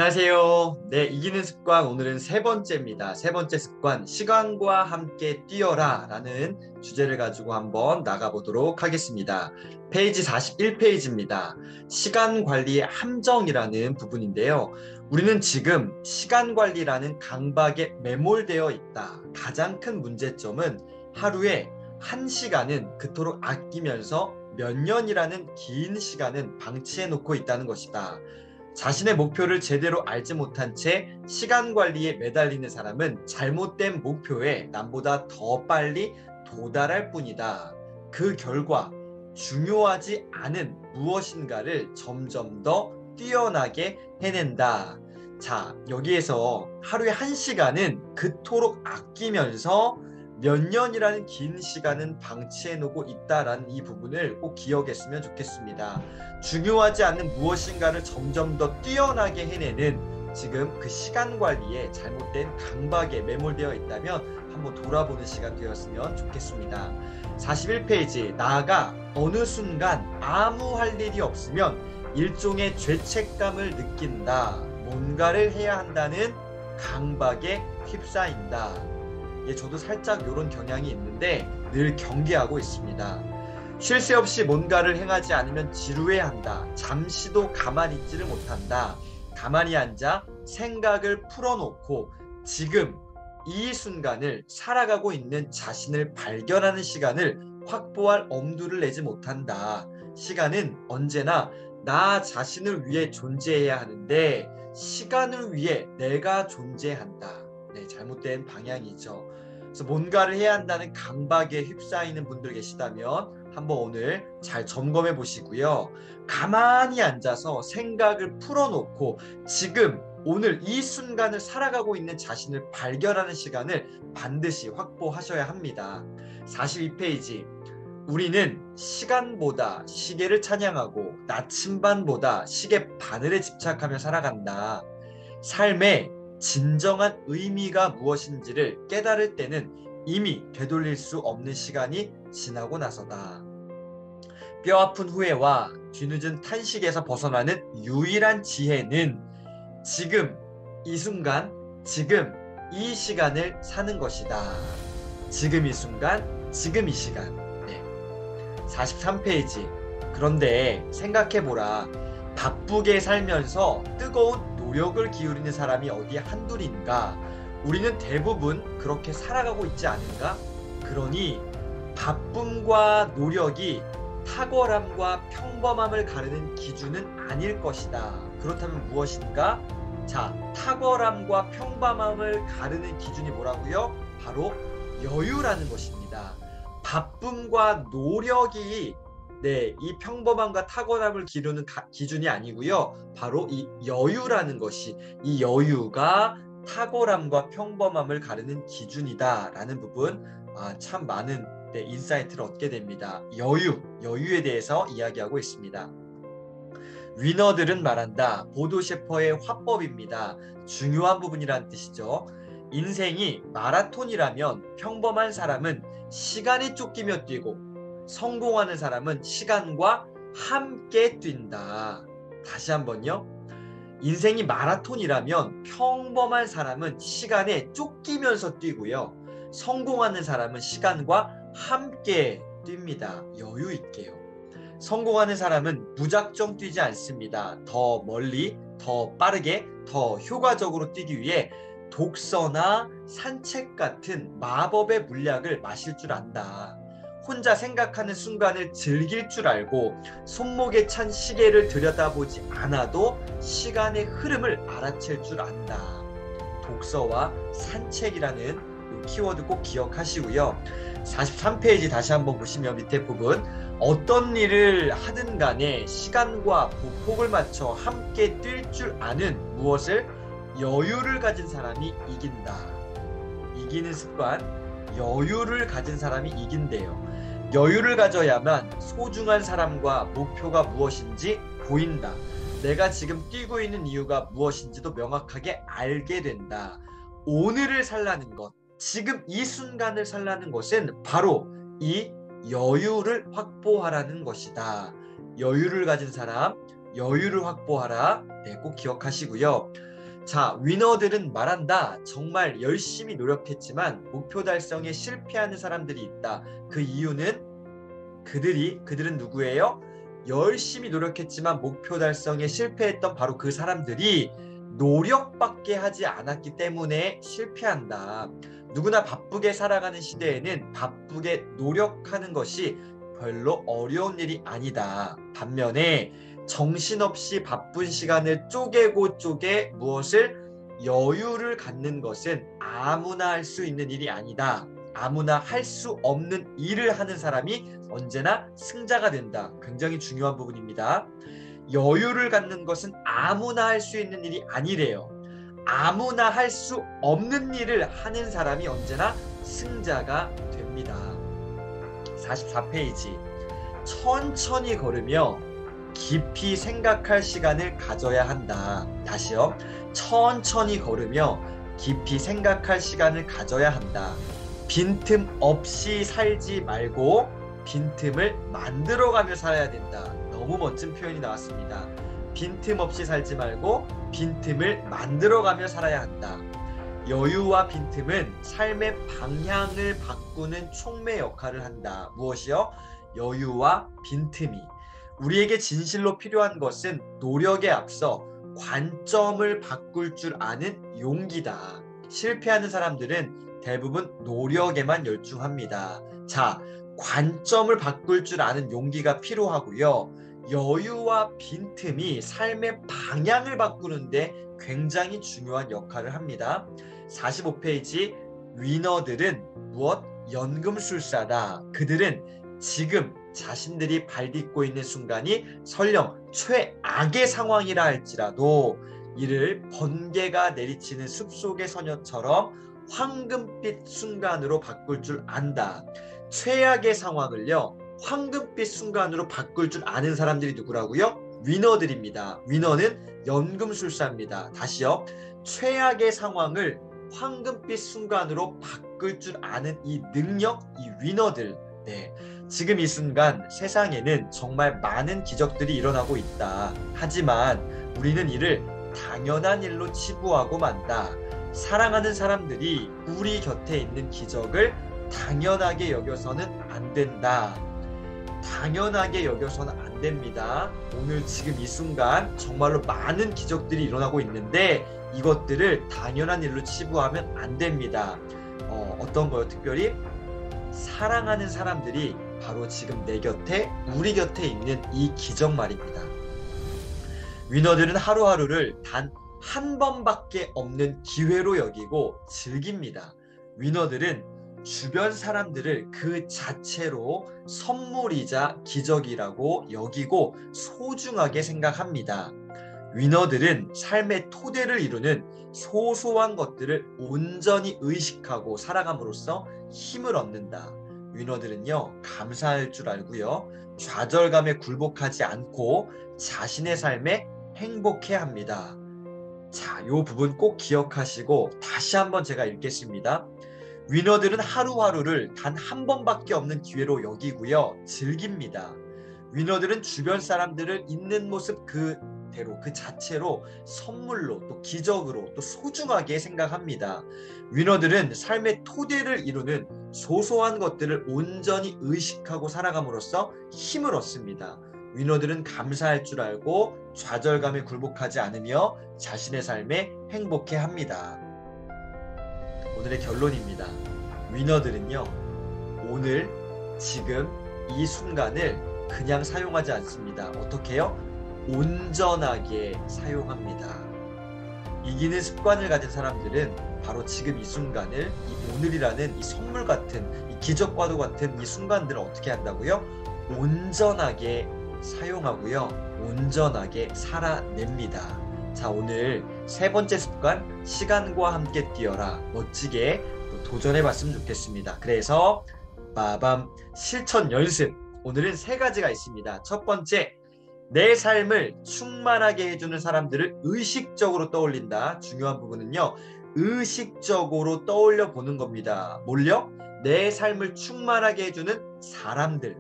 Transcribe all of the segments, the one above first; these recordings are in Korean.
안녕하세요. 네, 이기는 습관 오늘은 세 번째입니다. 세 번째 습관, 시간과 함께 뛰어라 라는 주제를 가지고 한번 나가보도록 하겠습니다. 페이지 41페이지입니다. 시간 관리의 함정이라는 부분인데요. 우리는 지금 시간 관리라는 강박에 매몰되어 있다. 가장 큰 문제점은 하루에 1시간은 그토록 아끼면서 몇 년이라는 긴 시간은 방치해 놓고 있다는 것이다. 자신의 목표를 제대로 알지 못한 채 시간 관리에 매달리는 사람은 잘못된 목표에 남보다 더 빨리 도달할 뿐이다. 그 결과 중요하지 않은 무엇인가를 점점 더 뛰어나게 해낸다. 자, 여기에서 하루에 1시간은 그토록 아끼면서 몇 년이라는 긴 시간은 방치해 놓고 있다라는 이 부분을 꼭 기억했으면 좋겠습니다. 중요하지 않는 무엇인가를 점점 더 뛰어나게 해내는 지금 그 시간 관리에 잘못된 강박에 매몰되어 있다면 한번 돌아보는 시간 되었으면 좋겠습니다. 41페이지, 나아가 어느 순간 아무 할 일이 없으면 일종의 죄책감을 느낀다. 뭔가를 해야 한다는 강박에 휩싸인다. 예, 저도 살짝 이런 경향이 있는데 늘 경계하고 있습니다. 쉴 새 없이 뭔가를 행하지 않으면 지루해한다. 잠시도 가만히 있지를 못한다. 가만히 앉아 생각을 풀어놓고 지금 이 순간을 살아가고 있는 자신을 발견하는 시간을 확보할 엄두를 내지 못한다. 시간은 언제나 나 자신을 위해 존재해야 하는데 시간을 위해 내가 존재한다. 네, 잘못된 방향이죠. 그래서 뭔가를 해야 한다는 강박에 휩싸이는 분들 계시다면 한번 오늘 잘 점검해 보시고요. 가만히 앉아서 생각을 풀어놓고 지금 오늘 이 순간을 살아가고 있는 자신을 발견하는 시간을 반드시 확보하셔야 합니다. 42페이지, 우리는 시간보다 시계를 찬양하고 나침반보다 시계 바늘에 집착하며 살아간다. 삶의 진정한 의미가 무엇인지를 깨달을 때는 이미 되돌릴 수 없는 시간이 지나고 나서다. 뼈아픈 후회와 뒤늦은 탄식에서 벗어나는 유일한 지혜는 지금 이 순간, 지금 이 시간을 사는 것이다. 지금 이 순간, 지금 이 시간. 네. 43페이지, 그런데 생각해보라. 바쁘게 살면서 뜨거운 노력을 기울이는 사람이 어디 한둘인가? 우리는 대부분 그렇게 살아가고 있지 않은가? 그러니 바쁨과 노력이 탁월함과 평범함을 가르는 기준은 아닐 것이다. 그렇다면 무엇인가? 자, 탁월함과 평범함을 가르는 기준이 뭐라고요? 바로 여유라는 것입니다. 바쁨과 노력이 이 평범함과 탁월함을 기르는 기준이 아니고요. 바로 이 여유라는 것이, 이 여유가 탁월함과 평범함을 가르는 기준이다라는 부분, 참 많은 인사이트를 얻게 됩니다. 여유에 대해서 이야기하고 있습니다. 위너들은 말한다. 보도 셰퍼의 화법입니다. 중요한 부분이란 뜻이죠. 인생이 마라톤이라면 평범한 사람은 시간에 쫓기며 뛰고 성공하는 사람은 시간과 함께 뛴다. 다시 한번요. 인생이 마라톤이라면 평범한 사람은 시간에 쫓기면서 뛰고요. 성공하는 사람은 시간과 함께 뜁니다. 여유 있게요. 성공하는 사람은 무작정 뛰지 않습니다. 더 멀리, 더 빠르게, 더 효과적으로 뛰기 위해 독서나 산책 같은 마법의 물약을 마실 줄 안다. 혼자 생각하는 순간을 즐길 줄 알고 손목에 찬 시계를 들여다보지 않아도 시간의 흐름을 알아챌 줄 안다. 독서와 산책이라는 키워드 꼭 기억하시고요. 43페이지 다시 한번 보시면 밑에 부분, 어떤 일을 하든 간에 시간과 보폭을 맞춰 함께 뛸 줄 아는 무엇을 여유를 가진 사람이 이긴다. 이기는 습관, 여유를 가진 사람이 이긴대요. 여유를 가져야만 소중한 사람과 목표가 무엇인지 보인다. 내가 지금 뛰고 있는 이유가 무엇인지도 명확하게 알게 된다. 오늘을 살라는 것, 지금 이 순간을 살라는 것은 바로 이 여유를 확보하라는 것이다. 여유를 가진 사람, 여유를 확보하라. 네, 꼭 기억하시고요. 자, 위너들은 말한다. 정말 열심히 노력했지만 목표 달성에 실패하는 사람들이 있다. 그 이유는 그들은 누구예요? 열심히 노력했지만 목표 달성에 실패했던 바로 그 사람들이 노력밖에 하지 않았기 때문에 실패한다. 누구나 바쁘게 살아가는 시대에는 바쁘게 노력하는 것이 별로 어려운 일이 아니다. 반면에 정신없이 바쁜 시간을 쪼개고 무엇을 여유를 갖는 것은 아무나 할 수 있는 일이 아니다. 아무나 할 수 없는 일을 하는 사람이 언제나 승자가 된다. 굉장히 중요한 부분입니다. 여유를 갖는 것은 아무나 할 수 있는 일이 아니래요. 아무나 할 수 없는 일을 하는 사람이 언제나 승자가 됩니다. 44페이지. 천천히 걸으며 깊이 생각할 시간을 가져야 한다. 다시요. 천천히 걸으며 깊이 생각할 시간을 가져야 한다. 빈틈 없이 살지 말고 빈틈을 만들어가며 살아야 된다. 너무 멋진 표현이 나왔습니다. 빈틈 없이 살지 말고 빈틈을 만들어가며 살아야 한다. 여유와 빈틈은 삶의 방향을 바꾸는 촉매 역할을 한다. 무엇이요? 여유와 빈틈이. 우리에게 진실로 필요한 것은 노력에 앞서 관점을 바꿀 줄 아는 용기다. 실패하는 사람들은 대부분 노력에만 열중합니다. 자, 관점을 바꿀 줄 아는 용기가 필요하고요. 여유와 빈틈이 삶의 방향을 바꾸는데 굉장히 중요한 역할을 합니다. 45페이지. 위너들은 무엇? 연금술사다. 그들은 지금 자신들이 발딛고 있는 순간이 설령 최악의 상황이라 할지라도 이를 번개가 내리치는 숲속의 소녀처럼 황금빛 순간으로 바꿀 줄 안다. 최악의 상황을요, 황금빛 순간으로 바꿀 줄 아는 사람들이 누구라고요? 위너들입니다. 위너는 연금술사입니다. 다시요. 최악의 상황을 황금빛 순간으로 바꿀 줄 아는 이 능력, 이 위너들. 네. 지금 이 순간 세상에는 정말 많은 기적들이 일어나고 있다. 하지만 우리는 이를 당연한 일로 치부하고 만다. 사랑하는 사람들이 우리 곁에 있는 기적을 당연하게 여겨서는 안 된다. 당연하게 여겨서는 안 됩니다. 오늘 지금 이 순간 정말로 많은 기적들이 일어나고 있는데 이것들을 당연한 일로 치부하면 안 됩니다. 어떤 거요? 특별히 사랑하는 사람들이 바로 지금 내 곁에, 우리 곁에 있는 이 기적 말입니다. 위너들은 하루하루를 단 한 번밖에 없는 기회로 여기고 즐깁니다. 위너들은 주변 사람들을 그 자체로 선물이자 기적이라고 여기고 소중하게 생각합니다. 위너들은 삶의 토대를 이루는 소소한 것들을 온전히 의식하고 살아감으로써 힘을 얻는다. 위너들은요, 감사할 줄 알고요, 좌절감에 굴복하지 않고 자신의 삶에 행복해합니다. 자, 이 부분 꼭 기억하시고 다시 한번 제가 읽겠습니다. 위너들은 하루하루를 단 한 번밖에 없는 기회로 여기고요, 즐깁니다. 위너들은 주변 사람들을 있는 모습 그대로, 그 자체로 선물로, 또 기적으로, 또 소중하게 생각합니다. 위너들은 삶의 토대를 이루는 소소한 것들을 온전히 의식하고 살아감으로써 힘을 얻습니다. 위너들은 감사할 줄 알고 좌절감에 굴복하지 않으며 자신의 삶에 행복해합니다. 오늘의 결론입니다. 위너들은요, 오늘, 지금, 이 순간을 그냥 사용하지 않습니다. 어떻게 해요? 온전하게 사용합니다. 이기는 습관을 가진 사람들은 바로 지금 이 순간을, 이 오늘이라는 이 선물 같은, 이 기적과도 같은 이 순간들을 어떻게 한다고요? 온전하게 사용하고요, 온전하게 살아냅니다. 자, 오늘 세 번째 습관, 시간과 함께 뛰어라, 멋지게 도전해봤으면 좋겠습니다. 그래서 빠밤, 실천 연습. 오늘은 세 가지가 있습니다. 첫 번째, 내 삶을 충만하게 해주는 사람들을 의식적으로 떠올린다. 중요한 부분은요, 의식적으로 떠올려 보는 겁니다. 뭘요? 내 삶을 충만하게 해주는 사람들.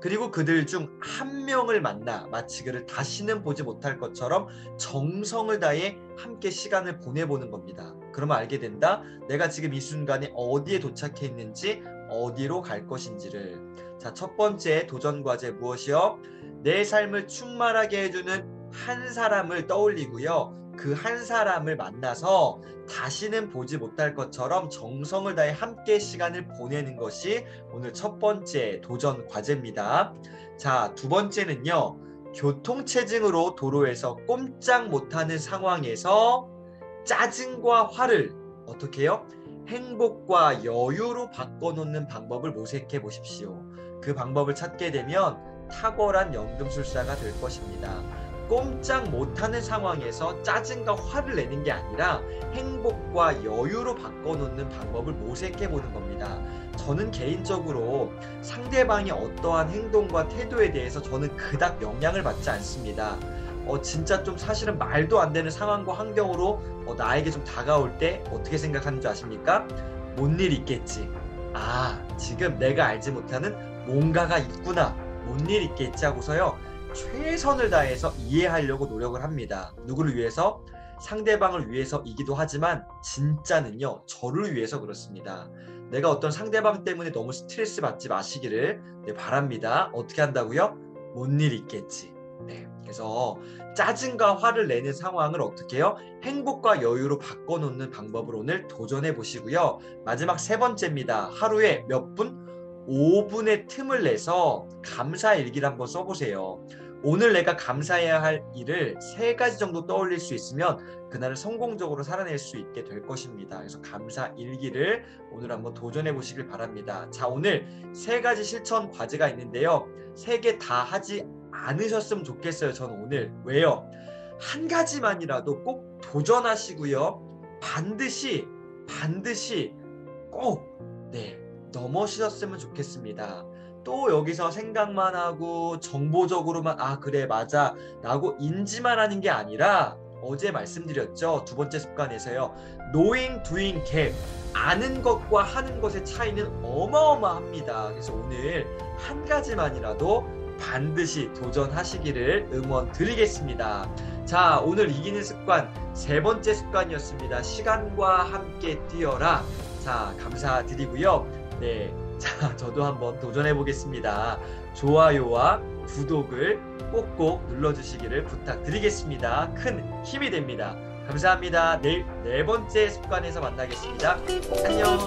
그리고 그들 중 한 명을 만나 마치 그를 다시는 보지 못할 것처럼 정성을 다해 함께 시간을 보내보는 겁니다. 그러면 알게 된다. 내가 지금 이 순간에 어디에 도착해 있는지, 어디로 갈 것인지를. 자, 첫 번째 도전 과제 무엇이요? 내 삶을 충만하게 해주는 한 사람을 떠올리고요. 그 한 사람을 만나서 다시는 보지 못할 것처럼 정성을 다해 함께 시간을 보내는 것이 오늘 첫 번째 도전 과제입니다. 자, 두 번째는요. 교통체증으로 도로에서 꼼짝 못하는 상황에서 짜증과 화를 어떻게 해요? 행복과 여유로 바꿔놓는 방법을 모색해 보십시오. 그 방법을 찾게 되면 탁월한 연금술사가 될 것입니다. 꼼짝 못하는 상황에서 짜증과 화를 내는 게 아니라 행복과 여유로 바꿔놓는 방법을 모색해보는 겁니다. 저는 개인적으로 상대방이 어떠한 행동과 태도에 대해서 저는 그닥 영향을 받지 않습니다. 진짜 좀 사실은 말도 안 되는 상황과 환경으로 나에게 좀 다가올 때 어떻게 생각하는 줄 아십니까? 뭔 일 있겠지. 아, 지금 내가 알지 못하는 뭔가가 있구나. 뭔 일 있겠지 하고서요. 최선을 다해서 이해하려고 노력을 합니다. 누구를 위해서? 상대방을 위해서이기도 하지만 진짜는요. 저를 위해서 그렇습니다. 내가 어떤 상대방 때문에 너무 스트레스 받지 마시기를 바랍니다. 어떻게 한다고요? 뭔 일 있겠지. 네, 그래서 짜증과 화를 내는 상황을 어떻게 해요? 행복과 여유로 바꿔놓는 방법을 오늘 도전해 보시고요. 마지막 세 번째입니다. 하루에 몇 분? 5분의 틈을 내서 감사 일기를 한번 써보세요. 오늘 내가 감사해야 할 일을 3가지 정도 떠올릴 수 있으면 그날을 성공적으로 살아낼 수 있게 될 것입니다. 그래서 감사 일기를 오늘 한번 도전해 보시길 바랍니다. 자, 오늘 3가지 실천 과제가 있는데요. 3개 다 하지 않으셨으면 좋겠어요. 저는 오늘. 왜요? 한 가지만이라도 꼭 도전하시고요. 반드시 꼭 넘어지셨으면 좋겠습니다. 또 여기서 생각만 하고 정보적으로만 그래 맞아 라고 인지만 하는 게 아니라 어제 말씀드렸죠. 두 번째 습관에서요. knowing, doing gap. 아는 것과 하는 것의 차이는 어마어마합니다. 그래서 오늘 한 가지만이라도 반드시 도전하시기를 응원 드리겠습니다. 자, 오늘 이기는 습관 세 번째 습관이었습니다. 시간과 함께 뛰어라. 자, 감사드리고요. 네, 자, 저도 한번 도전해 보겠습니다. 좋아요와 구독을 꼭꼭 눌러주시기를 부탁드리겠습니다. 큰 힘이 됩니다. 감사합니다. 내일 네 번째 습관에서 만나겠습니다. 안녕.